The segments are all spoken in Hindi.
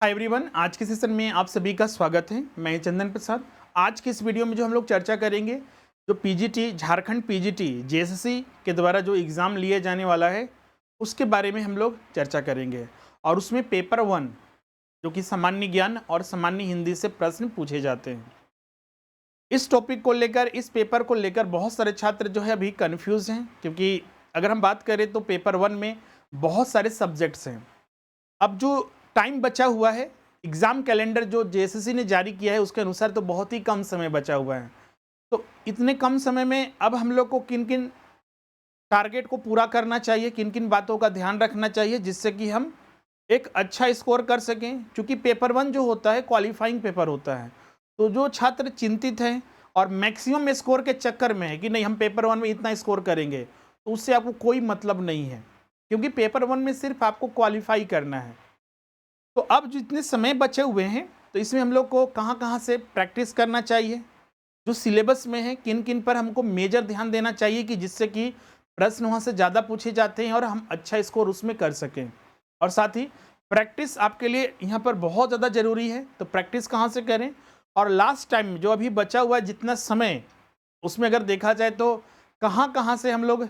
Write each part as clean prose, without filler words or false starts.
हाय एवरीवन, आज के सेशन में आप सभी का स्वागत है। मैं चंदन प्रसाद। आज की इस वीडियो में जो हम लोग चर्चा करेंगे, जो पीजीटी झारखंड पीजीटी जेएसएससी के द्वारा जो एग्ज़ाम लिए जाने वाला है उसके बारे में हम लोग चर्चा करेंगे। और उसमें पेपर 1 जो कि सामान्य ज्ञान और सामान्य हिंदी से प्रश्न पूछे जाते हैं। इस टॉपिक को लेकर, इस पेपर को लेकर बहुत सारे छात्र जो है अभी कन्फ्यूज हैं, क्योंकि अगर हम बात करें तो पेपर 1 में बहुत सारे सब्जेक्ट्स हैं। अब जो टाइम बचा हुआ है, एग्ज़ाम कैलेंडर जो जेएसएससी ने जारी किया है उसके अनुसार तो बहुत ही कम समय बचा हुआ है। तो इतने कम समय में अब हम लोग को किन किन टारगेट को पूरा करना चाहिए, किन किन बातों का ध्यान रखना चाहिए जिससे कि हम एक अच्छा स्कोर कर सकें। क्योंकि पेपर 1 जो होता है क्वालिफाइंग पेपर होता है, तो जो छात्र चिंतित हैं और मैक्सिमम स्कोर के चक्कर में है कि नहीं हम पेपर 1 में इतना स्कोर करेंगे, तो उससे आपको कोई मतलब नहीं है, क्योंकि पेपर 1 में सिर्फ आपको क्वालिफाई करना है। तो अब जितने समय बचे हुए हैं, तो इसमें हम लोग को कहाँ कहाँ से प्रैक्टिस करना चाहिए, जो सिलेबस में है किन किन पर हमको मेजर ध्यान देना चाहिए कि जिससे कि प्रश्न वहाँ से ज़्यादा पूछे जाते हैं और हम अच्छा स्कोर उसमें कर सकें। और साथ ही प्रैक्टिस आपके लिए यहाँ पर बहुत ज़्यादा ज़रूरी है। तो प्रैक्टिस कहाँ से करें, और लास्ट टाइम जो अभी बचा हुआ है जितना समय, उसमें अगर देखा जाए तो कहाँ कहाँ से हम लोग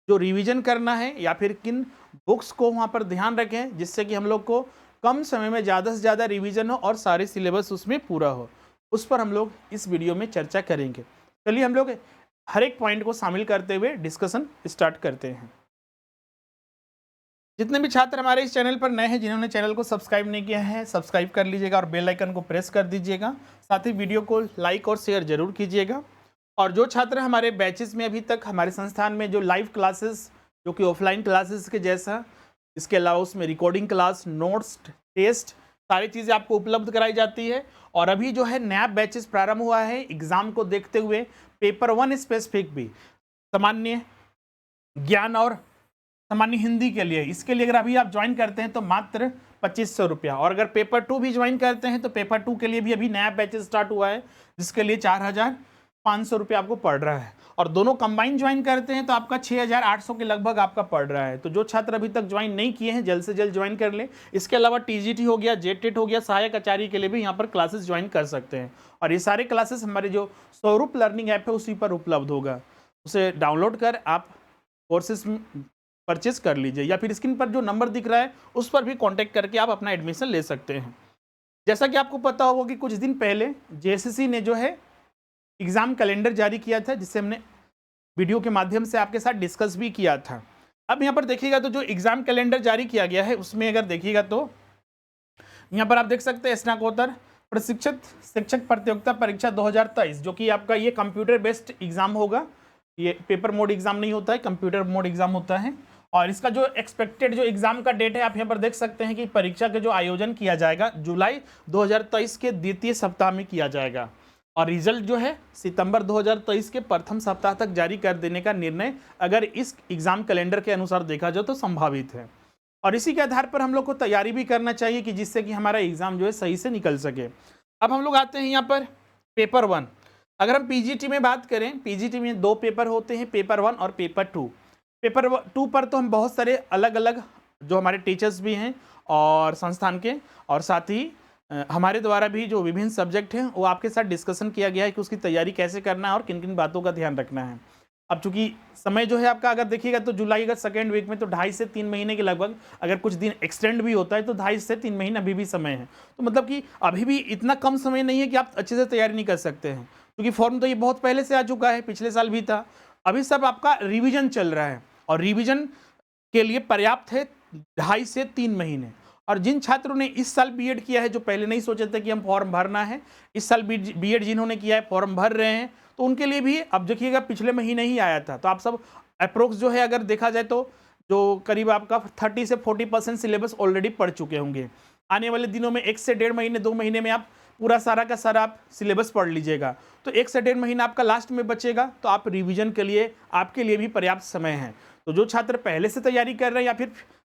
जो रिवीजन करना है या फिर किन बुक्स को वहाँ पर ध्यान रखें जिससे कि हम लोग को कम समय में ज़्यादा से ज़्यादा रिवीजन हो और सारे सिलेबस उसमें पूरा हो, उस पर हम लोग इस वीडियो में चर्चा करेंगे। चलिए हम लोग हर एक पॉइंट को शामिल करते हुए डिस्कशन स्टार्ट करते हैं। जितने भी छात्र हमारे इस चैनल पर नए हैं, जिन्होंने चैनल को सब्सक्राइब नहीं किया है, सब्सक्राइब कर लीजिएगा और बेल आइकन को प्रेस कर दीजिएगा। साथ ही वीडियो को लाइक और शेयर जरूर कीजिएगा। और जो छात्र हमारे बैचेस में अभी तक हमारे संस्थान में जो लाइव क्लासेस जो कि ऑफलाइन क्लासेस के जैसा, इसके अलावा उसमें रिकॉर्डिंग क्लास, नोट्स, टेस्ट, सारी चीज़ें आपको उपलब्ध कराई जाती है। और अभी जो है नया बैचेस प्रारंभ हुआ है एग्ज़ाम को देखते हुए, पेपर 1 स्पेसिफिक भी, सामान्य ज्ञान और सामान्य हिंदी के लिए। इसके लिए अगर अभी आप ज्वाइन करते हैं तो मात्र 2500 रुपया, और अगर पेपर 2 भी ज्वाइन करते हैं तो पेपर 2 के लिए भी अभी नया बैचेस स्टार्ट हुआ है जिसके लिए 4500 रुपया आपको पड़ रहा है। और दोनों कंबाइन ज्वाइन करते हैं तो आपका 6800 के लगभग आपका पड़ रहा है। तो जो छात्र अभी तक ज्वाइन नहीं किए हैं जल्द से जल्द ज्वाइन कर लें। इसके अलावा टीजीटी हो गया, जेटेट हो गया, सहायक आचार्य के लिए भी यहाँ पर क्लासेस ज्वाइन कर सकते हैं। और ये सारे क्लासेस हमारे जो स्वरूप लर्निंग ऐप है उसी पर उपलब्ध होगा, उसे डाउनलोड कर आप कोर्सेज परचेज कर लीजिए, या फिर स्क्रीन पर जो नंबर दिख रहा है उस पर भी कांटेक्ट करके आप अपना एडमिशन ले सकते हैं। जैसा कि आपको पता होगा कि कुछ दिन पहले जेएसएससी ने जो है एग्ज़ाम कैलेंडर जारी किया था, जिससे हमने वीडियो के माध्यम से आपके साथ डिस्कस भी किया था। अब यहाँ पर देखिएगा तो जो एग्ज़ाम कैलेंडर जारी किया गया है उसमें अगर देखिएगा तो यहाँ पर आप देख सकते हैं स्नातकोत्तर प्रशिक्षित शिक्षक प्रतियोगिता परीक्षा 2023, जो कि आपका ये कंप्यूटर बेस्ड एग्ज़ाम होगा। ये पेपर मोड एग्ज़ाम नहीं होता है, कंप्यूटर मोड एग्ज़ाम होता है। और इसका जो एक्सपेक्टेड जो एग्ज़ाम का डेट है आप यहाँ पर देख सकते हैं कि परीक्षा का जो आयोजन किया जाएगा जुलाई 2023 के द्वितीय सप्ताह में किया जाएगा। और रिजल्ट जो है सितंबर 2023 के प्रथम सप्ताह तक जारी कर देने का निर्णय अगर इस एग्ज़ाम कैलेंडर के अनुसार देखा जाए तो संभावित है। और इसी के आधार पर हम लोग को तैयारी भी करना चाहिए कि जिससे कि हमारा एग्ज़ाम जो है सही से निकल सके। अब हम लोग आते हैं यहाँ पर पेपर 1। अगर हम पीजीटी में बात करें, पीजीटी में 2 पेपर होते हैं, पेपर 1 और पेपर 2। पेपर 2 पर तो हम बहुत सारे अलग अलग जो हमारे टीचर्स भी हैं और संस्थान के, और साथ ही हमारे द्वारा भी जो विभिन्न सब्जेक्ट हैं वो आपके साथ डिस्कशन किया गया है कि उसकी तैयारी कैसे करना है और किन किन बातों का ध्यान रखना है। अब चूंकि समय जो है आपका अगर देखिएगा तो जुलाई अगर सेकेंड वीक में तो 2.5 से 3 महीने के लगभग, अगर कुछ दिन एक्सटेंड भी होता है तो 2.5 से 3 महीने अभी भी समय है। तो मतलब कि अभी भी इतना कम समय नहीं है कि आप अच्छे से तैयारी नहीं कर सकते हैं, क्योंकि फॉर्म तो ये बहुत पहले से आ चुका है, पिछले साल भी था। अभी सब आपका रिविजन चल रहा है और रिविजन के लिए पर्याप्त है 2.5 से 3 महीने। और जिन छात्रों ने इस साल बीएड किया है, जो पहले नहीं सोचे थे कि हम फॉर्म भरना है, इस साल बीएड जिन्होंने किया है फॉर्म भर रहे हैं, तो उनके लिए भी अब देखिएगा पिछले महीने ही आया था। तो आप सब अप्रोक्स जो है अगर देखा जाए तो जो करीब आपका 30 से 40% सिलेबस ऑलरेडी पढ़ चुके होंगे। आने वाले दिनों में 1 से 1.5 महीने 2 महीने में आप पूरा सारा का सारा आप सिलेबस पढ़ लीजिएगा। तो 1 से 1.5 महीना आपका लास्ट में बचेगा, तो आप रिविजन के लिए आपके लिए भी पर्याप्त समय है। तो जो छात्र पहले से तैयारी कर रहे हैं या फिर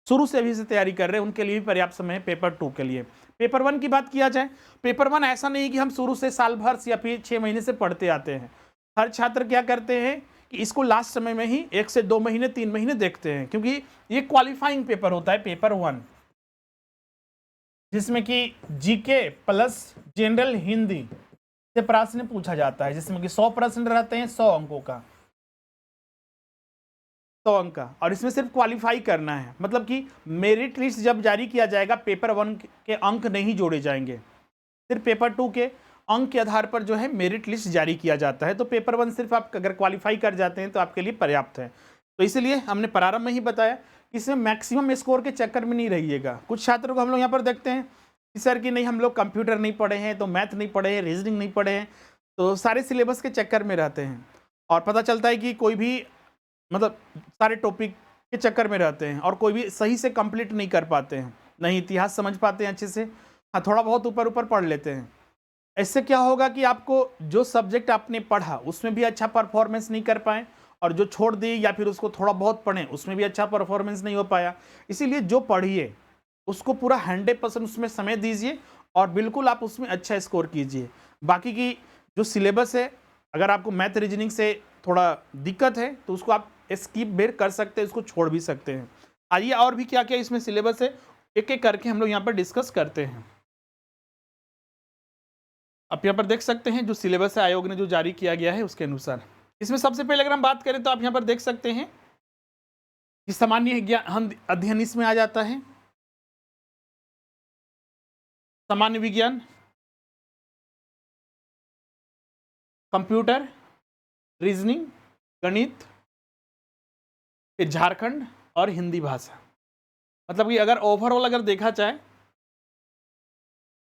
शुरू से अभी से तैयारी कर रहे हैं उनके लिए भी पर्याप्त समय है पेपर 2 के लिए। पेपर 1 की बात किया जाए, पेपर 1 ऐसा नहीं कि हम शुरू से साल भर या फिर 6 महीने से पढ़ते आते हैं। हर छात्र क्या करते हैं कि इसको लास्ट समय में ही 1 से 2 महीने 3 महीने देखते हैं, क्योंकि ये क्वालिफाइंग पेपर होता है पेपर 1। जिसमें कि जीके प्लस जनरल हिंदी से प्रश्न पूछा जाता है, जिसमें कि 100 प्रश्न रहते हैं, 100 अंकों का, 100 अंक का, और इसमें सिर्फ क्वालिफाई करना है। मतलब कि मेरिट लिस्ट जब जारी किया जाएगा, पेपर 1 के अंक नहीं जोड़े जाएंगे, सिर्फ पेपर 2 के अंक के आधार पर जो है मेरिट लिस्ट जारी किया जाता है। तो पेपर 1 सिर्फ आप अगर क्वालिफाई कर जाते हैं तो आपके लिए पर्याप्त है। तो इसलिए हमने प्रारंभ में ही बताया कि इसमें मैक्सिमम स्कोर के चक्कर में नहीं रहिएगा। कुछ छात्रों को हम लोग यहाँ पर देखते हैं कि सर कि नहीं, हम लोग कंप्यूटर नहीं पढ़े हैं, तो मैथ नहीं पढ़े हैं, रीजनिंग नहीं पढ़े हैं, तो सारे सिलेबस के चक्कर में रहते हैं, और पता चलता है कि कोई भी मतलब सारे टॉपिक के चक्कर में रहते हैं और कोई भी सही से कंप्लीट नहीं कर पाते हैं, नहीं इतिहास समझ पाते हैं अच्छे से, हाँ थोड़ा बहुत ऊपर ऊपर पढ़ लेते हैं। इससे क्या होगा कि आपको जो सब्जेक्ट आपने पढ़ा उसमें भी अच्छा परफॉर्मेंस नहीं कर पाए, और जो छोड़ दिए या फिर उसको थोड़ा बहुत पढ़ें उसमें भी अच्छा परफॉर्मेंस नहीं हो पाया। इसीलिए जो पढ़िए उसको पूरा 100% उसमें समय दीजिए और बिल्कुल आप उसमें अच्छा स्कोर कीजिए। बाकी की जो सिलेबस है, अगर आपको मैथ रीजनिंग से थोड़ा दिक्कत है तो उसको आप स्किप बेर कर सकते हैं, उसको छोड़ भी सकते हैं। आइए और भी क्या क्या इसमें सिलेबस है, एक एक करके हम लोग यहाँ पर डिस्कस करते हैं। आप यहाँ पर देख सकते हैं जो सिलेबस है आयोग ने जो जारी किया गया है उसके अनुसार। इसमें सबसे पहले अगर हम बात करें तो आप यहाँ पर देख सकते हैं कि सामान्य ज्ञान अध्ययन इसमें आ जाता है, सामान्य विज्ञान, कंप्यूटर, रीजनिंग, गणित, फिर झारखंड और हिंदी भाषा। मतलब कि अगर ओवरऑल अगर देखा जाए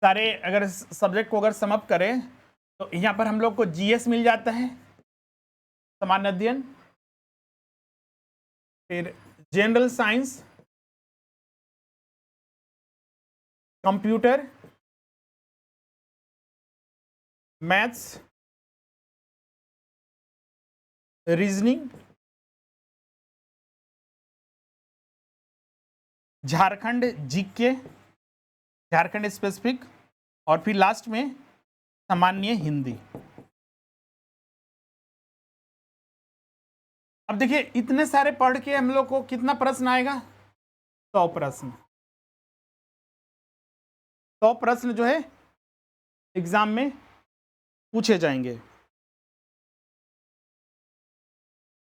सारे अगर सब्जेक्ट को अगर समअप करें तो यहाँ पर हम लोग को जीएस मिल जाता है, सामान्य अध्ययन, फिर general science, computer, maths, reasoning, Jharkhand GK, Jharkhand specific, और फिर लास्ट में सामान्य हिंदी। अब देखिए इतने सारे पढ़ के हम लोग को कितना प्रश्न आएगा, 100 प्रश्न। 100 प्रश्न जो है एग्जाम में पूछे जाएंगे।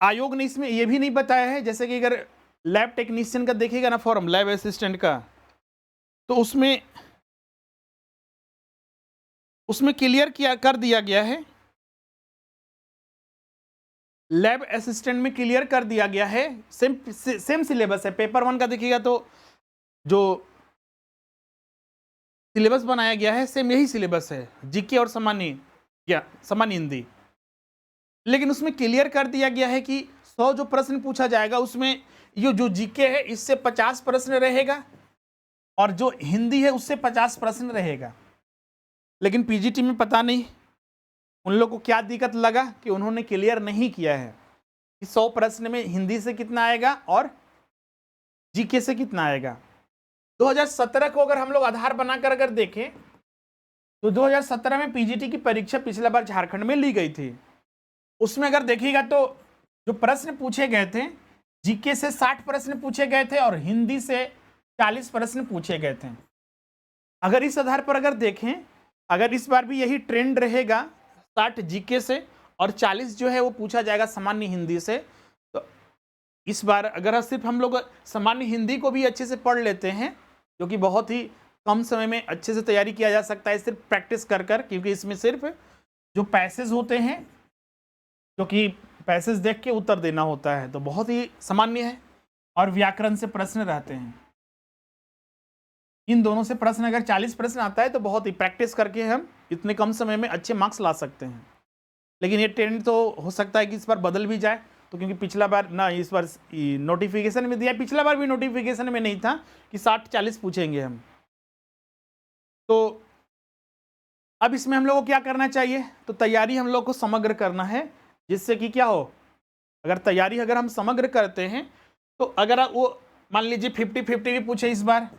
आयोग ने इसमें यह भी नहीं बताया है, जैसे कि अगर लैब टेक्नीशियन का देखिएगा ना फॉर्म, लैब असिस्टेंट का, तो उसमें क्लियर किया कर दिया गया है, लैब असिस्टेंट में क्लियर कर दिया गया है, सेम सिलेबस है। पेपर 1 का देखिएगा तो जो सिलेबस बनाया गया है सेम यही सिलेबस है, जीके और सामान्य हिंदी, लेकिन उसमें क्लियर कर दिया गया है कि 100 जो प्रश्न पूछा जाएगा उसमें ये जो जीके है इससे 50 प्रश्न रहेगा और जो हिंदी है उससे 50 प्रश्न रहेगा। लेकिन पीजीटी में पता नहीं उन लोगों को क्या दिक्कत लगा कि उन्होंने क्लियर नहीं किया है कि 100 प्रश्न में हिंदी से कितना आएगा और जीके से कितना आएगा। 2017 को अगर हम लोग आधार बनाकर अगर देखें तो 2017 में पीजीटी की परीक्षा पिछला बार झारखंड में ली गई थी। उसमें अगर देखिएगा तो जो प्रश्न पूछे गए थे, जीके से 60 प्रश्न पूछे गए थे और हिंदी से 40 प्रश्न पूछे गए थे। अगर इस आधार पर अगर देखें, अगर इस बार भी यही ट्रेंड रहेगा, 60 जीके से और 40 जो है वो पूछा जाएगा सामान्य हिंदी से, तो इस बार अगर सिर्फ हम लोग सामान्य हिंदी को भी अच्छे से पढ़ लेते हैं, जो कि बहुत ही कम समय में अच्छे से तैयारी किया जा सकता है सिर्फ प्रैक्टिस कर कर, क्योंकि इसमें सिर्फ जो पैसेज होते हैं, जो कि पैसेज देख के उत्तर देना होता है, तो बहुत ही सामान्य है, और व्याकरण से प्रश्न रहते हैं। इन दोनों से प्रश्न अगर 40 प्रश्न आता है तो बहुत ही प्रैक्टिस करके हम इतने कम समय में अच्छे मार्क्स ला सकते हैं। लेकिन ये ट्रेंड तो हो सकता है कि इस बार बदल भी जाए, तो क्योंकि पिछला बार ना इस बार नोटिफिकेशन में दिया, पिछला बार भी नोटिफिकेशन में नहीं था कि 60-40 पूछेंगे हम। तो अब इसमें हम लोग को क्या करना चाहिए, तो तैयारी हम लोग को समग्र करना है, जिससे कि क्या हो, अगर तैयारी अगर हम समग्र करते हैं तो अगर वो मान लीजिए 50-50 भी पूछे इस बार,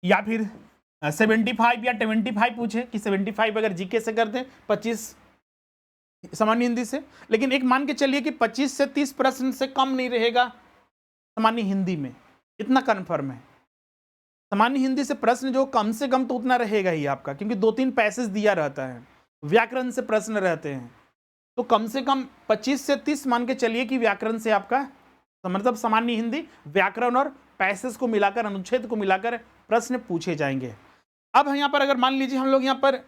या फिर 75 या 25 पूछे कि 75 अगर जीके से कर दें, 25 सामान्य हिंदी से, लेकिन एक मान के चलिए कि 25 से 30 प्रश्न से कम नहीं रहेगा सामान्य हिंदी में, इतना कन्फर्म है। सामान्य हिंदी से प्रश्न जो कम से कम तो उतना रहेगा ही आपका, क्योंकि 2-3 पैसेज दिया रहता है। व्याकरण से प्रश्न रहते हैं, तो कम से कम 25 से 30 मान के चलिए कि व्याकरण से आपका, तो मतलब सामान्य हिंदी, व्याकरण और पैसेज को मिलाकर, अनुच्छेद को मिलाकर प्रश्न पूछे जाएंगे। अब यहाँ पर अगर मान लीजिए हम लोग यहाँ पर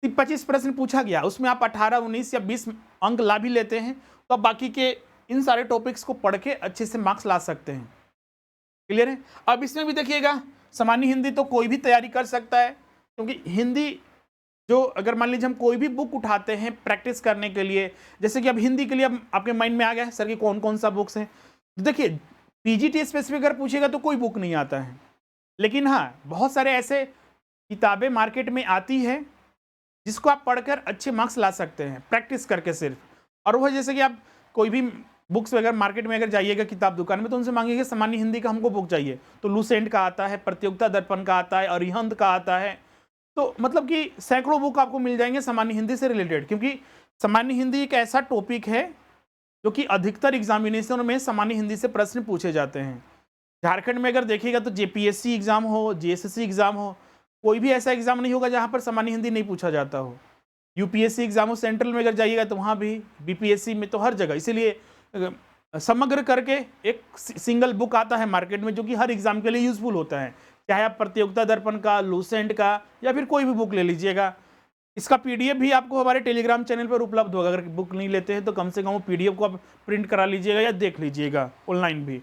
25 प्रश्न पूछा गया, उसमें आप 18, 19 या 20 अंक ला भी लेते हैं, तो आप बाकी के इन सारे टॉपिक्स को पढ़ के अच्छे से मार्क्स ला सकते हैं। क्लियर है? अब इसमें भी देखिएगा, सामान्य हिंदी तो कोई भी तैयारी कर सकता है, क्योंकि हिंदी जो, अगर मान लीजिए हम कोई भी बुक उठाते हैं प्रैक्टिस करने के लिए, जैसे कि अब हिंदी के लिए अब आपके माइंड में आ गया सर कि कौन कौन सा बुक्स हैं, तो देखिए पीजीटी स्पेसिफिक अगर पूछेगा तो कोई बुक नहीं आता है, लेकिन हाँ बहुत सारे ऐसे किताबें मार्केट में आती है जिसको आप पढ़कर अच्छे मार्क्स ला सकते हैं प्रैक्टिस करके सिर्फ। और वह जैसे कि आप कोई भी बुक्स वगैरह मार्केट में अगर जाइएगा किताब दुकान में, तो उनसे मांगेंगे सामान्य हिंदी का हमको बुक चाहिए, तो लूसेंट का आता है, प्रतियोगिता दर्पण का आता है, अरिहंत का आता है, तो मतलब कि सैकड़ों बुक आपको मिल जाएंगे सामान्य हिंदी से रिलेटेड, क्योंकि सामान्य हिंदी एक ऐसा टॉपिक है जो कि अधिकतर एग्जामिनेशन में सामान्य हिंदी से प्रश्न पूछे जाते हैं। झारखंड में अगर देखिएगा तो जेपीएससी एग्जाम हो, जीएसएससी एग्जाम हो, कोई भी ऐसा एग्जाम नहीं होगा जहां पर सामान्य हिंदी नहीं पूछा जाता हो। यूपीएससी एग्जाम हो, सेंट्रल में अगर जाइएगा तो वहां भी, बीपीएससी में, तो हर जगह। इसीलिए समग्र करके एक सिंगल बुक आता है मार्केट में जो कि हर एग्जाम के लिए यूजफुल होता है, चाहे आप प्रतियोगिता दर्पण का, लूसेंट का, या फिर कोई भी बुक ले लीजिएगा। इसका पीडीएफ भी आपको हमारे टेलीग्राम चैनल पर उपलब्ध होगा। अगर बुक नहीं लेते हैं तो कम से कम वो पीडीएफ को आप प्रिंट करा लीजिएगा या देख लीजिएगा ऑनलाइन भी,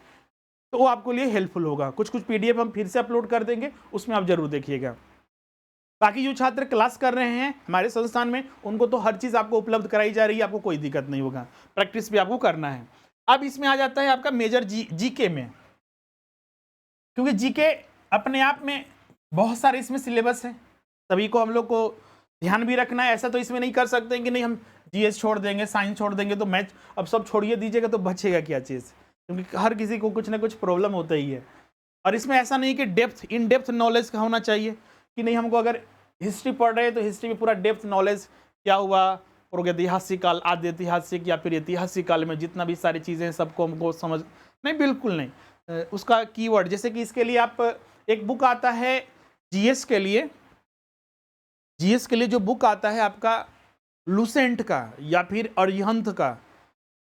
तो वो आपको लिए हेल्पफुल होगा। कुछ कुछ पीडीएफ हम फिर से अपलोड कर देंगे, उसमें आप जरूर देखिएगा। बाकी जो छात्र क्लास कर रहे हैं हमारे संस्थान में, उनको तो हर चीज़ आपको उपलब्ध कराई जा रही है, आपको कोई दिक्कत नहीं होगा, प्रैक्टिस भी आपको करना है। अब इसमें आ जाता है आपका मेजर जीके में, क्योंकि जीके अपने आप में बहुत सारे इसमें सिलेबस है, सभी को हम लोग को ध्यान भी रखना है। ऐसा तो इसमें नहीं कर सकते कि नहीं हम जीएस छोड़ देंगे, साइंस छोड़ देंगे, तो मैथ अब सब छोड़िए दीजिएगा तो बचेगा क्या चीज़, क्योंकि हर किसी को कुछ ना कुछ प्रॉब्लम होता ही है। और इसमें ऐसा नहीं कि इन डेप्थ नॉलेज का होना चाहिए कि नहीं, हमको अगर हिस्ट्री पढ़ रहे हैं तो हिस्ट्री में पूरा डेप्थ नॉलेज क्या हुआ, प्रागैतिहासिक काल, आद्य ऐतिहासिक या फिर ऐतिहासिक काल में जितना भी सारी चीज़ें सबको हमको समझ, नहीं, बिल्कुल नहीं। उसका कीवर्ड, जैसे कि इसके लिए आप एक बुक आता है जीएस के लिए, जो बुक आता है आपका लूसेंट का या फिर अरिहंत का,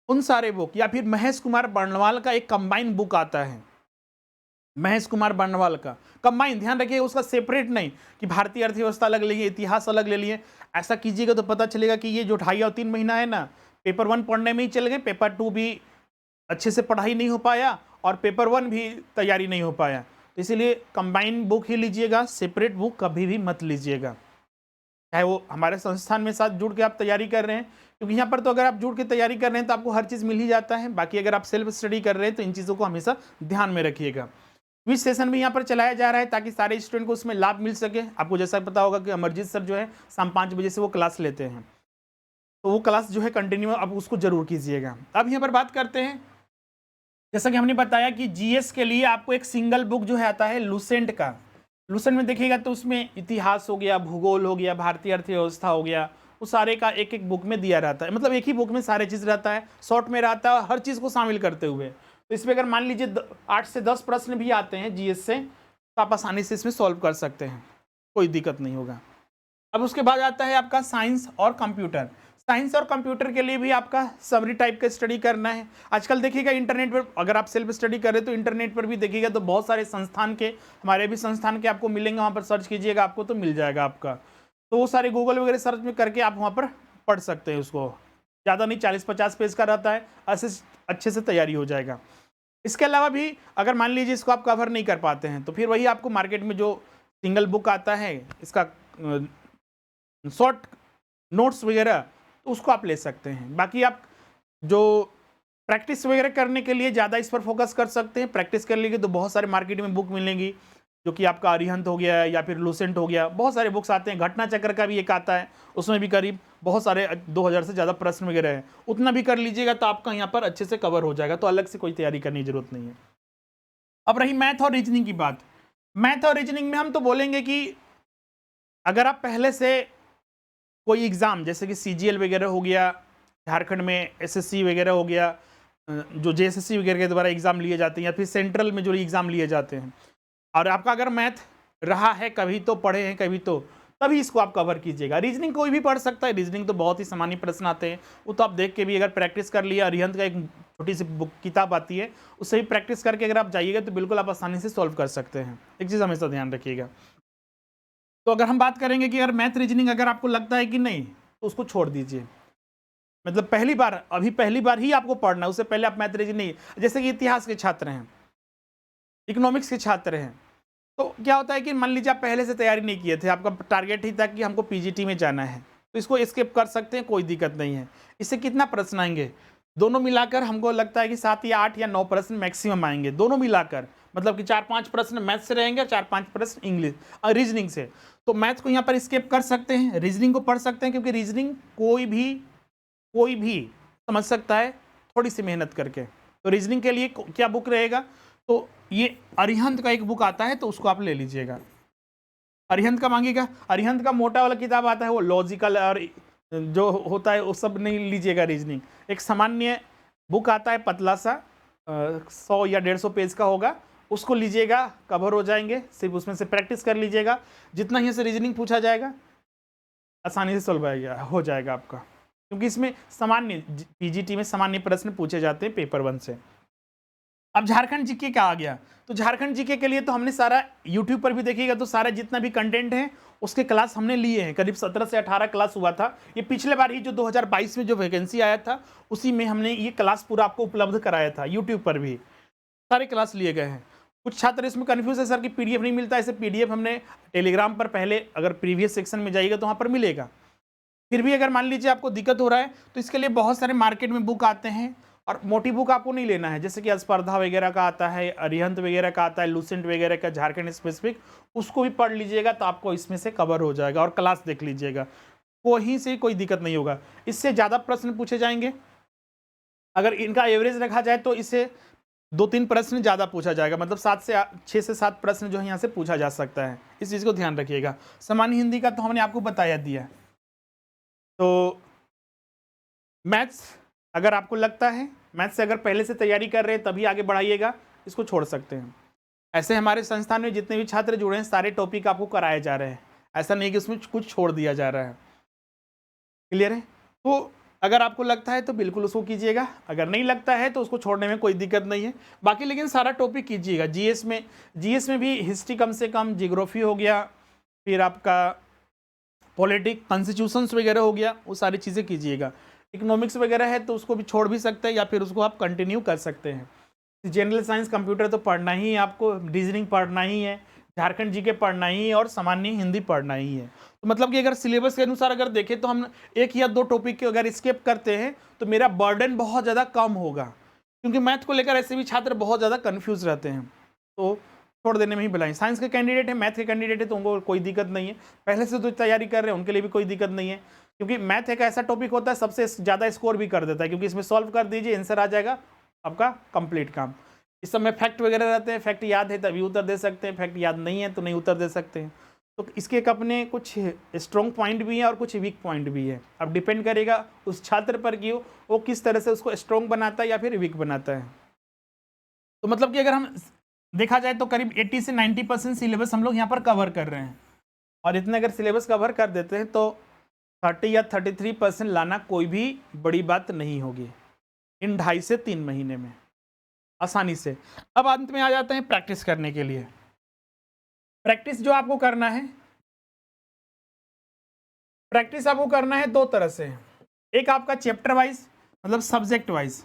उन सारे बुक, या फिर महेश कुमार बर्णवाल का एक कंबाइन बुक आता है, महेश कुमार बर्णवाल का कंबाइन, ध्यान रखिए उसका सेपरेट नहीं कि भारतीय अर्थव्यवस्था अलग ले लिए, इतिहास अलग ले लिए। ऐसा कीजिएगा तो पता चलेगा कि ये जो 2.5 और 3 महीना है ना, पेपर 1 पढ़ने में ही चल गए, पेपर 2 भी अच्छे से पढ़ाई नहीं हो पाया और पेपर 1 भी तैयारी नहीं हो पाया। तो इसीलिए कंबाइन बुक ही लीजिएगा, सेपरेट बुक कभी भी मत लीजिएगा, चाहे वो हमारे संस्थान में साथ जुड़ के आप तैयारी कर रहे हैं, क्योंकि यहाँ पर तो अगर आप जुड़ के तैयारी कर रहे हैं तो आपको हर चीज़ मिल ही जाता है। बाकी अगर आप सेल्फ स्टडी कर रहे हैं तो इन चीज़ों को हमेशा ध्यान में रखिएगा। क्विज सेशन भी यहाँ पर चलाया जा रहा है ताकि सारे स्टूडेंट को उसमें लाभ मिल सके। आपको जैसा पता होगा कि अमरजीत सर जो है शाम 5 बजे से वो क्लास लेते हैं, तो वो क्लास जो है कंटिन्यू आप उसको जरूर कीजिएगा। अब यहाँ पर बात करते हैं, जैसा कि हमने बताया कि जीएस के लिए आपको एक सिंगल बुक जो है आता है लूसेंट का। लूसेंट में देखिएगा तो उसमें इतिहास हो गया, भूगोल हो गया, भारतीय अर्थव्यवस्था हो गया, वो सारे का एक एक बुक में दिया रहता है, मतलब एक ही बुक में सारे चीज़ रहता है, शॉर्ट में रहता है, हर चीज़ को शामिल करते हुए। तो इसमें अगर मान लीजिए 8 से 10 प्रश्न भी आते हैं जीएस से, तो आप आसानी से इसमें सॉल्व कर सकते हैं, कोई दिक्कत नहीं होगा। अब उसके बाद आता है आपका साइंस और कंप्यूटर। साइंस और कंप्यूटर के लिए भी आपका समरी टाइप का स्टडी करना है। आजकल देखिएगा इंटरनेट पर, अगर आप सेल्फ स्टडी कर रहे हैं तो इंटरनेट पर भी देखिएगा तो बहुत सारे संस्थान के, हमारे भी संस्थान के आपको मिलेंगे, वहाँ पर सर्च कीजिएगा आपको तो मिल जाएगा आपका। तो वो सारे गूगल वगैरह सर्च में करके आप वहाँ पर पढ़ सकते हैं उसको, ज़्यादा नहीं, 40-50 पेज का रहता है, अच्छे से तैयारी हो जाएगा। इसके अलावा भी अगर मान लीजिए इसको आप कवर नहीं कर पाते हैं तो फिर वही आपको मार्केट में जो सिंगल बुक आता है इसका शॉर्ट नोट्स वगैरह, तो उसको आप ले सकते हैं। बाकी आप जो प्रैक्टिस वगैरह करने के लिए ज़्यादा इस पर फोकस कर सकते हैं। प्रैक्टिस कर लेंगे तो बहुत सारे मार्केट में बुक मिलेंगी, जो कि आपका अरिहंत हो गया या फिर लूसेंट हो गया, बहुत सारे बुक्स आते हैं। घटना चक्र का भी एक आता है, उसमें भी करीब बहुत सारे 2000 से ज़्यादा प्रश्न वगैरह है, उतना भी कर लीजिएगा तो आपका यहाँ पर अच्छे से कवर हो जाएगा, तो अलग से कोई तैयारी करने की जरूरत नहीं है। अब रही मैथ और रीजनिंग की बात। मैथ और रीजनिंग में हम तो बोलेंगे कि अगर आप पहले से कोई एग्ज़ाम, जैसे कि सीजीएल वगैरह हो गया, झारखंड में एसएससी वगैरह हो गया, जो जेएसएससी वगैरह के द्वारा एग्ज़ाम लिए जाते हैं, या फिर सेंट्रल में जो एग्ज़ाम लिए जाते हैं, और आपका अगर मैथ रहा है, कभी तो पढ़े हैं कभी तो, तभी इसको आप कवर कीजिएगा। रीजनिंग कोई भी पढ़ सकता है, रीजनिंग तो बहुत ही सामान्य प्रश्न आते हैं, वो तो आप देख के भी अगर प्रैक्टिस कर लिया, अरिहंत का एक छोटी सी बुक किताब आती है, उससे भी प्रैक्टिस करके अगर आप जाइएगा तो बिल्कुल आप आसानी से सॉल्व कर सकते हैं। एक चीज़ हमेशा ध्यान रखिएगा। तो अगर हम बात करेंगे कि अगर मैथ रीजनिंग अगर आपको लगता है कि नहीं, तो उसको छोड़ दीजिए। मतलब पहली बार, अभी पहली बार ही आपको पढ़ना है, उससे पहले आप मैथ रीजनिंग, जैसे कि इतिहास के छात्र हैं, इकोनॉमिक्स के छात्र हैं, तो क्या होता है कि मान लीजिए आप पहले से तैयारी नहीं किए थे, आपका टारगेट ही था कि हमको पीजीटी में जाना है, तो इसको स्किप कर सकते हैं, कोई दिक्कत नहीं है। इससे कितना प्रश्न आएंगे, दोनों मिलाकर हमको लगता है कि 7 या 8 या 9 प्रश्न मैक्सिमम आएंगे, दोनों मिलाकर, मतलब कि 4-5 प्रश्न मैथ से रहेंगे और 4-5 प्रश्न इंग्लिश रीजनिंग से। तो मैथ को यहाँ पर स्किप कर सकते हैं, रीजनिंग को पढ़ सकते हैं, क्योंकि रीजनिंग कोई भी समझ सकता है थोड़ी सी मेहनत करके। तो रीजनिंग के लिए क्या बुक रहेगा, तो ये अरिहंत का एक बुक आता है, तो उसको आप ले लीजिएगा। अरिहंत का मांगिएगा, अरिहंत का मोटा वाला किताब आता है, वो लॉजिकल और जो होता है वो सब नहीं लीजिएगा। रीजनिंग एक सामान्य बुक आता है, पतला सा 100 या 150 पेज का होगा, उसको लीजिएगा, कवर हो जाएंगे। सिर्फ उसमें से प्रैक्टिस कर लीजिएगा, जितना ही से रीजनिंग पूछा जाएगा आसानी से सॉल्व हो जाएगा आपका, क्योंकि इसमें सामान्य पीजीटी में सामान्य प्रश्न पूछे जाते हैं पेपर 1 से। अब झारखंड जीके का आ गया, तो झारखंड जीके के लिए तो हमने सारा यूट्यूब पर भी देखिएगा तो सारा जितना भी कंटेंट है उसके क्लास हमने लिए हैं, करीब 17 से 18 क्लास हुआ था। ये पिछले बार ही जो 2022 में जो वैकेंसी आया था उसी में हमने ये क्लास पूरा आपको उपलब्ध कराया था, यूट्यूब पर भी सारे क्लास लिए गए हैं। कुछ छात्र इसमें कन्फ्यूज है सर कि पीडीएफ नहीं मिलता, ऐसे पीडीएफ हमने टेलीग्राम पर पहले, अगर प्रीवियस सेक्शन में जाइएगा तो वहाँ पर मिलेगा। फिर भी अगर मान लीजिए आपको दिक्कत हो रहा है तो इसके लिए बहुत सारे मार्केट में बुक आते हैं, और मोटी बुक आपको नहीं लेना है, जैसे कि स्पर्धा वगैरह का आता है, अरिहंत वगैरह का आता है, लूसेंट वगैरह का झारखंड स्पेसिफिक, उसको भी पढ़ लीजिएगा तो आपको इसमें से कवर हो जाएगा, और क्लास देख लीजिएगा, वहीं से कोई दिक्कत नहीं होगा। इससे ज़्यादा प्रश्न पूछे जाएंगे, अगर इनका एवरेज रखा जाए तो इससे 2-3 प्रश्न ज़्यादा पूछा जाएगा, मतलब 6 से 7 प्रश्न जो है यहाँ से पूछा जा सकता है, इस चीज़ को ध्यान रखिएगा। सामान्य हिंदी का तो हमने आपको बताया दिया। तो मैथ्स अगर आपको लगता है, मैथ्स से अगर पहले से तैयारी कर रहे हैं तभी आगे बढ़ाइएगा, इसको छोड़ सकते हैं। ऐसे हमारे संस्थान में जितने भी छात्र जुड़े हैं सारे टॉपिक आपको कराए जा रहे हैं, ऐसा नहीं कि उसमें कुछ छोड़ दिया जा रहा है। क्लियर है? तो अगर आपको लगता है तो बिल्कुल उसको कीजिएगा, अगर नहीं लगता है तो उसको छोड़ने में कोई दिक्कत नहीं है। बाकी लेकिन सारा टॉपिक कीजिएगा। जीएस में भी हिस्ट्री कम से कम, जियोग्राफी हो गया, फिर आपका पॉलिटिक कॉन्स्टिट्यूशंस वगैरह हो गया, वो सारी चीज़ें कीजिएगा। इकोनॉमिक्स वगैरह है तो उसको भी छोड़ भी सकते हैं, या फिर उसको आप कंटिन्यू कर सकते हैं। जनरल साइंस कंप्यूटर तो पढ़ना ही है आपको, रीजनिंग पढ़ना ही है, झारखंड जीके पढ़ना ही है, और सामान्य हिंदी पढ़ना ही है। तो मतलब कि अगर सिलेबस के अनुसार अगर देखें तो हम 1 या 2 टॉपिक के अगर स्किप करते हैं तो मेरा बर्डन बहुत ज़्यादा कम होगा, क्योंकि मैथ को लेकर ऐसे भी छात्र बहुत ज़्यादा कन्फ्यूज रहते हैं, तो छोड़ देने में ही भलाई। साइंस के कैंडिडेट है, मैथ के कैंडिडेट है, तो उनको कोई दिक्कत नहीं है, पहले से तो तैयारी कर रहे हैं उनके लिए भी कोई दिक्कत नहीं है, क्योंकि मैथ एक ऐसा टॉपिक होता है सबसे ज़्यादा स्कोर भी कर देता है, क्योंकि इसमें सॉल्व कर दीजिए आंसर आ जाएगा, आपका कंप्लीट काम। इस समय फैक्ट वगैरह रहते हैं, फैक्ट याद है तभी उत्तर दे सकते हैं, फैक्ट याद नहीं है तो नहीं उत्तर दे सकते हैं। तो इसके एक अपने कुछ स्ट्रॉन्ग पॉइंट भी है और कुछ वीक पॉइंट भी है, अब डिपेंड करेगा उस छात्र पर कि वो किस तरह से उसको स्ट्रॉन्ग बनाता है या फिर वीक बनाता है। तो मतलब कि अगर हम देखा जाए तो करीब 80 से 90% सिलेबस हम लोग यहाँ पर कवर कर रहे हैं, और इतने अगर सिलेबस कवर कर देते हैं तो 30 या 33% लाना कोई भी बड़ी बात नहीं होगी इन 2.5 से 3 महीने में, आसानी से। अब अंत में आ जाते हैं प्रैक्टिस करने के लिए। प्रैक्टिस जो आपको करना है, प्रैक्टिस आपको करना है 2 तरह से, एक आपका चैप्टर वाइज, मतलब सब्जेक्ट वाइज।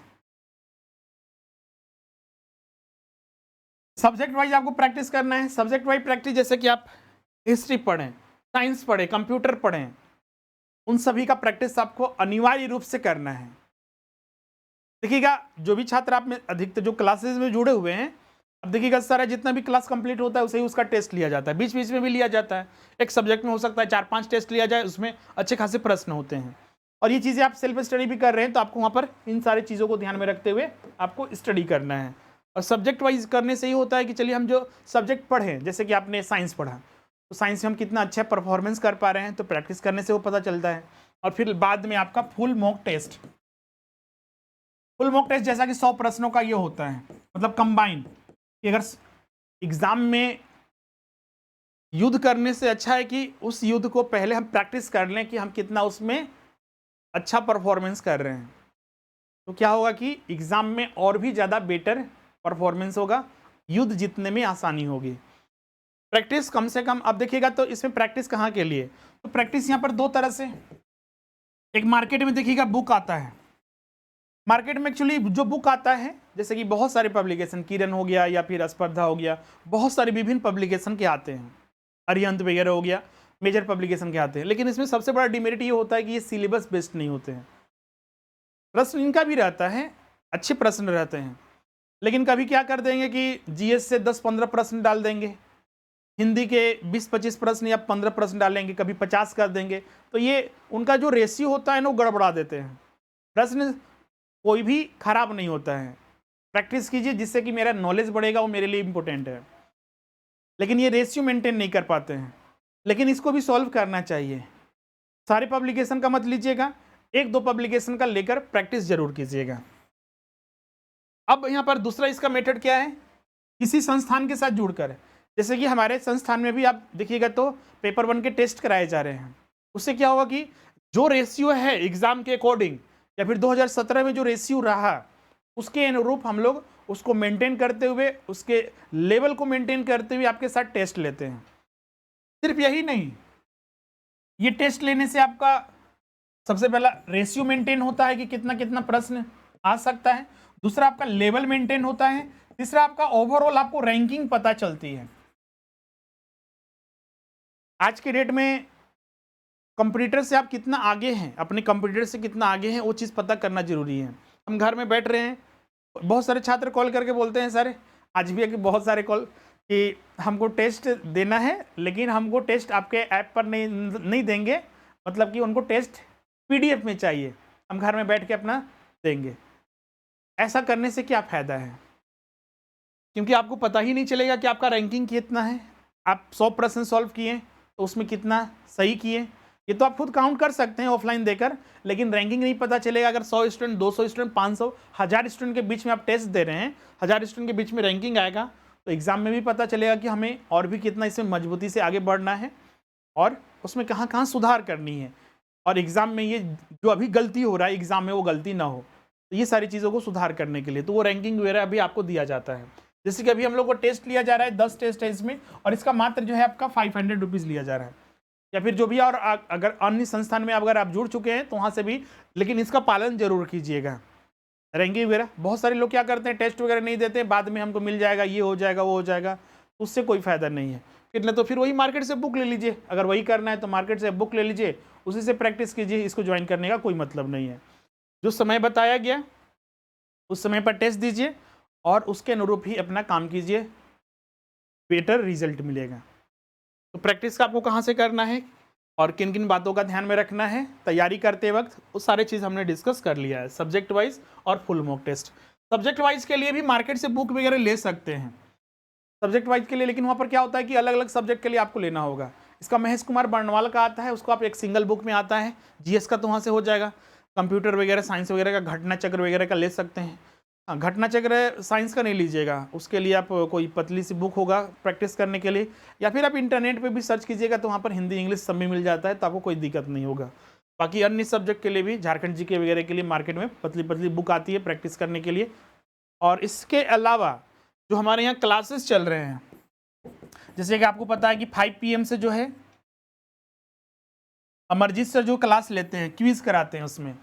सब्जेक्ट वाइज आपको प्रैक्टिस करना है। सब्जेक्ट वाइज प्रैक्टिस जैसे कि आप हिस्ट्री पढ़ें, साइंस पढ़ें, कंप्यूटर पढ़ें, उन सभी का प्रैक्टिस आपको अनिवार्य रूप से करना है। देखिएगा जो भी छात्र आप में अधिकतर जो क्लासेस में जुड़े हुए हैं, अब देखिएगा सारा जितना भी क्लास कंप्लीट होता है उसे ही उसका टेस्ट लिया जाता है, बीच बीच में भी लिया जाता है। एक सब्जेक्ट में हो सकता है 4-5 टेस्ट लिया जाए, उसमें अच्छे खासे प्रश्न होते हैं, और ये चीज़ें आप सेल्फ स्टडी भी कर रहे हैं तो आपको वहाँ पर इन सारी चीज़ों को ध्यान में रखते हुए आपको स्टडी करना है। और सब्जेक्ट वाइज करने से ही होता है कि चलिए हम जो सब्जेक्ट पढ़ें, जैसे कि आपने साइंस पढ़ा तो साइंस में हम कितना अच्छा परफॉर्मेंस कर पा रहे हैं, तो प्रैक्टिस करने से वो पता चलता है। और फिर बाद में आपका फुल मॉक टेस्ट जैसा कि 100 प्रश्नों का ये होता है, मतलब कंबाइन, कि अगर एग्जाम में युद्ध करने से अच्छा है कि उस युद्ध को पहले हम प्रैक्टिस कर लें कि हम कितना उसमें अच्छा परफॉर्मेंस कर रहे हैं। तो क्या होगा कि एग्ज़ाम में और भी ज़्यादा बेटर परफॉर्मेंस होगा, युद्ध जीतने में आसानी होगी। प्रैक्टिस कम से कम, अब देखिएगा तो इसमें प्रैक्टिस कहाँ के लिए, तो प्रैक्टिस यहाँ पर दो तरह से, एक मार्केट में देखिएगा बुक आता है, मार्केट में एक्चुअली जो बुक आता है जैसे कि बहुत सारे पब्लिकेशन, किरण हो गया या फिर स्पर्धा हो गया, बहुत सारे विभिन्न पब्लिकेशन के आते हैं, अरिहंत वगैरह हो गया, मेजर पब्लिकेशन के आते हैं। लेकिन इसमें सबसे बड़ा डिमेरिट ये होता है कि ये सिलेबस बेस्ड नहीं होते हैं। प्रश्न इनका भी रहता है, अच्छे प्रश्न रहते हैं, लेकिन कभी क्या कर देंगे कि जीएस से 10-15 प्रश्न डाल देंगे, हिंदी के 20-25 प्रश्न या 15 प्रश्न डालेंगे, कभी 50 कर देंगे। तो ये उनका जो रेशियो होता है ना वो गड़बड़ा देते हैं। प्रश्न कोई भी खराब नहीं होता है, प्रैक्टिस कीजिए जिससे कि मेरा नॉलेज बढ़ेगा, वो मेरे लिए इंपॉर्टेंट है। लेकिन ये रेशियो मेंटेन नहीं कर पाते हैं, लेकिन इसको भी सॉल्व करना चाहिए। सारे पब्लिकेशन का मत लीजिएगा, 1-2 पब्लिकेशन का लेकर प्रैक्टिस जरूर कीजिएगा। अब यहाँ पर दूसरा इसका मेथड क्या है, किसी संस्थान के साथ जुड़कर, जैसे कि हमारे संस्थान में भी आप देखिएगा तो पेपर 1 के टेस्ट कराए जा रहे हैं। उससे क्या होगा कि जो रेशियो है एग्जाम के अकॉर्डिंग या फिर 2017 में जो रेशियो रहा उसके अनुरूप हम लोग उसको मेंटेन करते हुए, उसके लेवल को मेंटेन करते हुए आपके साथ टेस्ट लेते हैं। सिर्फ यही नहीं, ये टेस्ट लेने से आपका सबसे पहला रेशियो मेंटेन होता है कि कितना कितना प्रश्न आ सकता है, दूसरा आपका लेवल मेंटेन होता है, तीसरा आपका ओवरऑल आपको रैंकिंग पता चलती है। आज के डेट में कंप्यूटर से आप कितना आगे हैं, अपने कंप्यूटर से कितना आगे हैं, वो चीज़ पता करना जरूरी है। हम घर में बैठ रहे हैं, बहुत सारे छात्र कॉल करके बोलते हैं सर, आज भी बहुत सारे कॉल कि हमको टेस्ट देना है लेकिन हमको टेस्ट आपके ऐप पर नहीं देंगे, मतलब कि उनको टेस्ट पीडीएफ में चाहिए, हम घर में बैठ के अपना देंगे। ऐसा करने से क्या फ़ायदा है, क्योंकि आपको पता ही नहीं चलेगा कि आपका रैंकिंग कितना है। आप 100 प्रश्न सॉल्व किए तो उसमें कितना सही किए, ये तो आप खुद काउंट कर सकते हैं ऑफलाइन देकर, लेकिन रैंकिंग नहीं पता चलेगा। अगर 100 स्टूडेंट, 200 स्टूडेंट, 500, 1000 स्टूडेंट के बीच में आप टेस्ट दे रहे हैं, 1000 स्टूडेंट के बीच में रैंकिंग आएगा, तो एग्जाम में भी पता चलेगा कि हमें और भी कितना इसमें मजबूती से आगे बढ़ना है और उसमें कहाँ कहाँ सुधार करनी है, और एग्जाम में ये जो अभी गलती हो रहा है एग्जाम में वो गलती ना हो। तो ये सारी चीज़ों को सुधार करने के लिए तो वो रैंकिंग वगैरह अभी आपको दिया जाता है। जैसे कि अभी हम लोग को टेस्ट लिया जा रहा है, 10 टेस्ट है इसमें, और इसका मात्र जो है आपका 500 रुपीज़ लिया जा रहा है, या फिर जो भी। और अगर अन्य संस्थान में अगर आप जुड़ चुके हैं तो वहाँ से भी, लेकिन इसका पालन जरूर कीजिएगा। रैंकिंग वगैरह, बहुत सारे लोग क्या करते हैं, टेस्ट वगैरह नहीं देते, बाद में हमको मिल जाएगा, ये हो जाएगा, वो हो जाएगा, उससे कोई फ़ायदा नहीं है। फिर तो फिर वही मार्केट से बुक ले लीजिए, अगर वही करना है तो मार्केट से बुक ले लीजिए, उसी से प्रैक्टिस कीजिए, इसको ज्वाइन करने का कोई मतलब नहीं है। जो समय बताया गया उस समय पर टेस्ट दीजिए और उसके अनुरूप ही अपना काम कीजिए, बेटर रिजल्ट मिलेगा। तो प्रैक्टिस का आपको कहाँ से करना है और किन किन बातों का ध्यान में रखना है तैयारी करते वक्त, वो सारे चीज़ हमने डिस्कस कर लिया है, सब्जेक्ट वाइज और full mock test. Subject wise के लिए भी मार्केट से बुक वगैरह ले सकते हैं सब्जेक्ट वाइज के लिए, लेकिन वहाँ पर क्या होता है कि अलग अलग सब्जेक्ट के लिए आपको लेना होगा। इसका महेश कुमार बर्णवाल का आता है, उसको आप एक सिंगल बुक में आता है, जीएस का तो वहाँ से हो जाएगा, कंप्यूटर वगैरह साइंस वगैरह का घटना चक्र वगैरह का ले सकते हैं। घटना चक्र साइंस का नहीं लीजिएगा, उसके लिए आप कोई पतली सी बुक होगा प्रैक्टिस करने के लिए, या फिर आप इंटरनेट पे भी सर्च कीजिएगा तो वहाँ पर हिंदी इंग्लिश सब में मिल जाता है, तो आपको कोई दिक्कत नहीं होगा। बाकी अन्य सब्जेक्ट के लिए भी, झारखंड जीके वगैरह के लिए मार्केट में पतली पतली बुक आती है प्रैक्टिस करने के लिए। और इसके अलावा जो हमारे यहाँ क्लासेस चल रहे हैं, जैसे कि आपको पता है कि 5 PM से जो है अमरजीत सर जो क्लास लेते हैं, क्विज कराते हैं, उसमें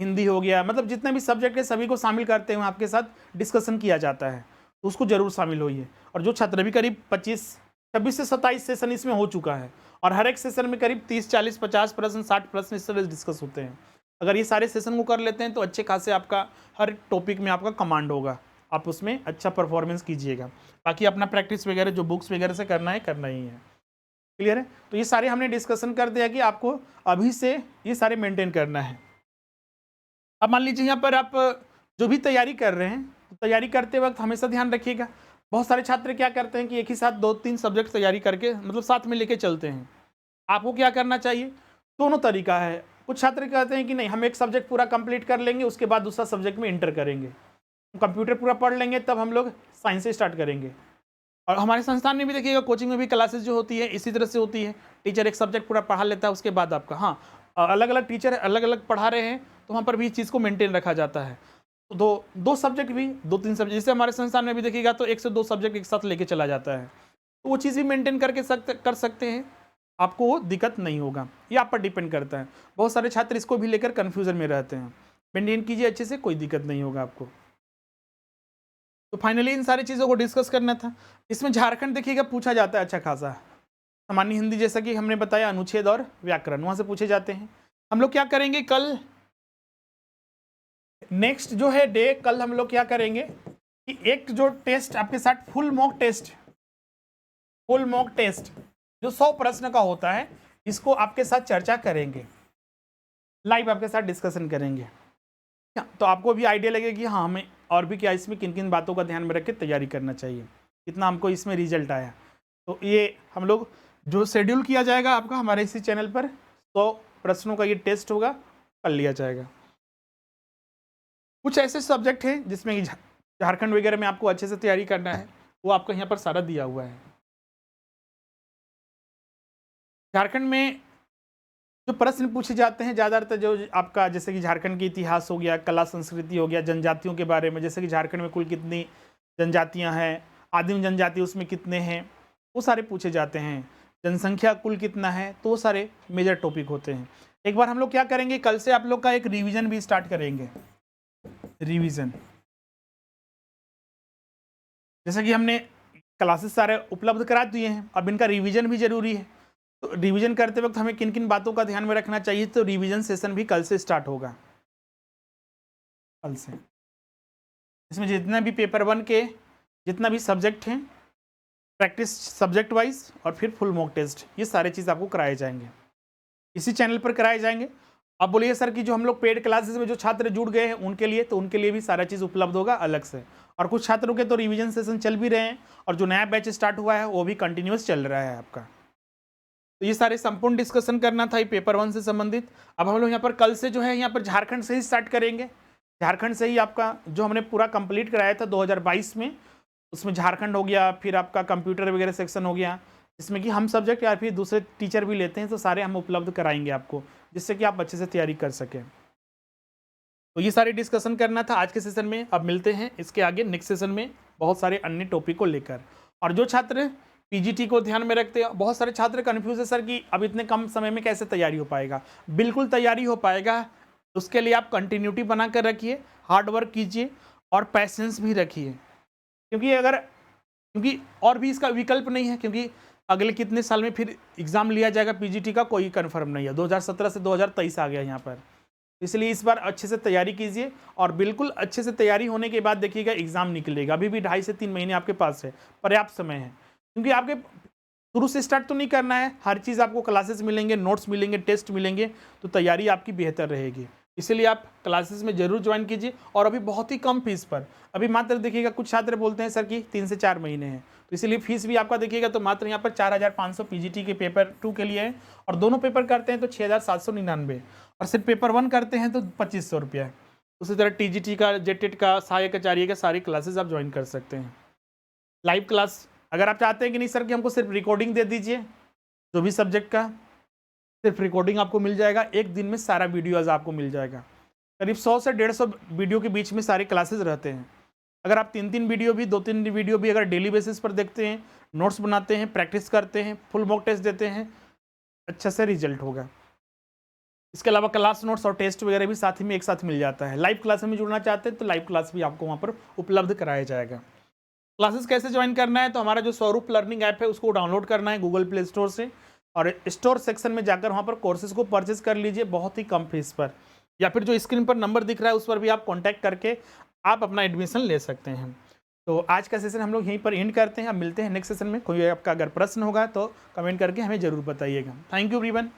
हिंदी हो गया, मतलब जितने भी सब्जेक्ट है सभी को शामिल करते हैं, आपके साथ डिस्कशन किया जाता है, तो उसको जरूर शामिल होइए। और जो छात्र भी करीब 26 से 27 सेशन इसमें हो चुका है, और हर एक सेशन में करीब 30, 40, 50 प्रश्न, 60 प्रश्न इस तरह डिस्कस होते हैं। अगर ये सारे सेशन को कर लेते हैं तो अच्छे खासे आपका हर टॉपिक में आपका कमांड होगा, आप उसमें अच्छा परफॉर्मेंस कीजिएगा। बाकी अपना प्रैक्टिस वगैरह जो बुक्स वगैरह से करना ही है। क्लियर है? तो ये सारे हमने डिस्कशन कर दिया कि आपको अभी से ये सारे मेंटेन करना है। अब मान लीजिए यहाँ पर आप जो भी तैयारी कर रहे हैं, तो तैयारी करते वक्त हमेशा ध्यान रखिएगा, बहुत सारे छात्र क्या करते हैं कि एक ही साथ 2-3 सब्जेक्ट तैयारी करके मतलब साथ में लेके चलते हैं। आपको क्या करना चाहिए, दोनों तरीका है। कुछ छात्र कहते हैं कि नहीं, हम एक सब्जेक्ट पूरा कंप्लीट कर लेंगे, उसके बाद दूसरा सब्जेक्ट में इंटर करेंगे, कंप्यूटर पूरा पढ़ लेंगे, तब हम लोग साइंस से स्टार्ट करेंगे। और हमारे संस्थान में भी देखिएगा, कोचिंग में भी क्लासेस जो होती है इसी तरह से होती है। टीचर एक सब्जेक्ट पूरा पढ़ा लेता है, उसके बाद आपका अलग अलग टीचर अलग अलग पढ़ा रहे हैं तो वहाँ पर भी इस चीज़ को मेंटेन रखा जाता है। तो दो सब्जेक्ट भी, 2-3 सब्जेक्ट, जैसे हमारे संस्थान में भी देखिएगा तो 1 से 2 सब्जेक्ट एक साथ लेके चला जाता है, तो वो चीज़ भी मेंटेन कर सकते हैं, आपको वो दिक्कत नहीं होगा। ये आप पर डिपेंड करता है। बहुत सारे छात्र इसको भी लेकर कन्फ्यूजन में रहते हैं। मेंटेन कीजिए अच्छे से, कोई दिक्कत नहीं होगा आपको। तो फाइनली इन सारी चीज़ों को डिस्कस करना था। इसमें झारखंड देखिएगा पूछा जाता है अच्छा खासा। सामान्य हिंदी जैसा कि हमने बताया, अनुच्छेद और व्याकरण वहाँ से पूछे जाते हैं। हम लोग क्या करेंगे कल, नेक्स्ट जो है डे, कल हम लोग क्या करेंगे कि एक जो टेस्ट आपके साथ फुल मॉक टेस्ट जो 100 प्रश्न का होता है, इसको आपके साथ चर्चा करेंगे, लाइव आपके साथ डिस्कशन करेंगे। तो आपको भी आइडिया लगेगा कि हाँ, हमें और भी क्या इसमें किन किन बातों का ध्यान में रख के तैयारी करना चाहिए, कितना हमको इसमें रिजल्ट आया। तो ये हम लोग जो शेड्यूल किया जाएगा आपका हमारे इसी चैनल पर, 100 प्रश्नों का ये टेस्ट होगा, कर लिया जाएगा। कुछ ऐसे सब्जेक्ट हैं जिसमें झारखंड वगैरह में आपको अच्छे से तैयारी करना है, वो आपको यहाँ पर सारा दिया हुआ है। झारखंड में जो प्रश्न पूछे जाते हैं ज़्यादातर जो आपका, जैसे कि झारखंड की इतिहास हो गया, कला संस्कृति हो गया, जनजातियों के बारे में, जैसे कि झारखंड में कुल कितनी जनजातियां हैं, आदिम जनजाति उसमें कितने हैं, वो सारे पूछे जाते हैं। जनसंख्या कुल कितना है, तो वो सारे मेजर टॉपिक होते हैं। एक बार हम लोग क्या करेंगे, कल से आप लोग का एक रिविज़न भी स्टार्ट करेंगे। रिविज़न जैसे कि हमने क्लासेस सारे उपलब्ध करा दिए हैं, अब इनका रिवीजन भी जरूरी है। तो रिवीजन करते वक्त हमें किन किन बातों का ध्यान में रखना चाहिए, तो रिवीजन सेशन भी कल से स्टार्ट होगा। कल से इसमें जितना भी पेपर 1 के जितना भी सब्जेक्ट हैं, प्रैक्टिस सब्जेक्ट वाइज और फिर फुल मॉक टेस्ट, ये सारे चीज़ आपको कराए जाएंगे, इसी चैनल पर कराए जाएंगे। अब बोलिए सर कि जो हम लोग पेड क्लासेस में जो छात्र जुड़ गए हैं उनके लिए, तो उनके लिए भी सारा चीज़ उपलब्ध होगा अलग से। और कुछ छात्रों के तो रिवीजन सेशन चल भी रहे हैं, और जो नया बैच स्टार्ट हुआ है वो भी कंटिन्यूस चल रहा है आपका। तो ये सारे संपूर्ण डिस्कशन करना था ये पेपर 1 से संबंधित। अब हम लोग यहाँ पर कल से जो है यहाँ पर झारखंड से ही स्टार्ट करेंगे। झारखंड से ही आपका जो हमने पूरा कंप्लीट कराया था 2022 में, उसमें झारखंड हो गया, फिर आपका कंप्यूटर वगैरह सेक्शन हो गया, जिसमें कि हम सब्जेक्ट या फिर दूसरे टीचर भी लेते हैं, तो सारे हम उपलब्ध कराएंगे आपको, जिससे कि आप अच्छे से तैयारी कर सकें। तो ये सारे डिस्कशन करना था आज के सेशन में। अब मिलते हैं इसके आगे नेक्स्ट सेशन में बहुत सारे अन्य टॉपिक को लेकर। और जो छात्र पीजीटी को ध्यान में रखते हैं, बहुत सारे छात्र कन्फ्यूज है सर कि अब इतने कम समय में कैसे तैयारी हो पाएगा। बिल्कुल तैयारी हो पाएगा, उसके लिए आप कंटिन्यूटी बना कर रखिए, हार्ड वर्क कीजिए और पैसेंस भी रखिए, क्योंकि और भी इसका विकल्प नहीं है, क्योंकि अगले कितने साल में फिर एग्ज़ाम लिया जाएगा पीजीटी का कोई कंफर्म नहीं है। 2017 से 2023 आ गया यहाँ पर, इसलिए इस बार अच्छे से तैयारी कीजिए। और बिल्कुल अच्छे से तैयारी होने के बाद देखिएगा एग्ज़ाम निकलेगा। अभी भी 2.5 से 3 महीने आपके पास है, पर्याप्त समय है, क्योंकि आपके शुरू से स्टार्ट तो नहीं करना है। हर चीज़ आपको क्लासेस मिलेंगे, नोट्स मिलेंगे, टेस्ट मिलेंगे, तो तैयारी आपकी बेहतर रहेगी। इसलिए आप क्लासेस में जरूर ज्वाइन कीजिए, और अभी बहुत ही कम फीस पर। अभी मात्र देखिएगा कुछ छात्र बोलते हैं सर कि 3 से 4 महीने हैं, तो इसलिए फीस भी आपका देखिएगा तो मात्र यहाँ पर 4500 पीजीटी के पेपर 2 के लिए है, और दोनों पेपर करते हैं तो 6799, और सिर्फ पेपर 1 करते हैं तो 2500 रुपया है। उसी तरह टीजीटी का, जेटेट का, सहायक आचार्य का सारी क्लासेस आप ज्वाइन कर सकते हैं। लाइव क्लास अगर आप चाहते हैं कि नहीं सर कि हमको सिर्फ रिकॉर्डिंग दे दीजिए, जो भी सब्जेक्ट का सिर्फ रिकॉर्डिंग आपको मिल जाएगा, एक दिन में सारा वीडियोज़ आपको मिल जाएगा। करीब 100 से 150 वीडियो के बीच में सारे क्लासेस रहते हैं। अगर आप 3-3 वीडियो भी, 2-3 वीडियो भी अगर डेली बेसिस पर देखते हैं, नोट्स बनाते हैं, प्रैक्टिस करते हैं, फुल मॉक टेस्ट देते हैं, अच्छा से रिजल्ट होगा। इसके अलावा क्लास नोट्स और टेस्ट वगैरह भी साथ ही में एक साथ मिल जाता है। लाइव क्लास में जुड़ना चाहते हैं तो लाइव क्लास भी आपको वहाँ पर उपलब्ध कराया जाएगा। क्लासेस कैसे ज्वाइन करना है, तो हमारा जो स्वरूप लर्निंग ऐप है उसको डाउनलोड करना है गूगल प्ले स्टोर से, और स्टोर सेक्शन में जाकर वहाँ पर कोर्सेज को परचेज कर लीजिए बहुत ही कम फीस पर, या फिर जो स्क्रीन पर नंबर दिख रहा है उस पर भी आप कॉन्टैक्ट करके आप अपना एडमिशन ले सकते हैं। तो आज का सेशन हम लोग यहीं पर एंड करते हैं। अब मिलते हैं नेक्स्ट सेशन में। कोई आपका अगर प्रश्न होगा तो कमेंट करके हमें ज़रूर बताइएगा। Thank you everyone.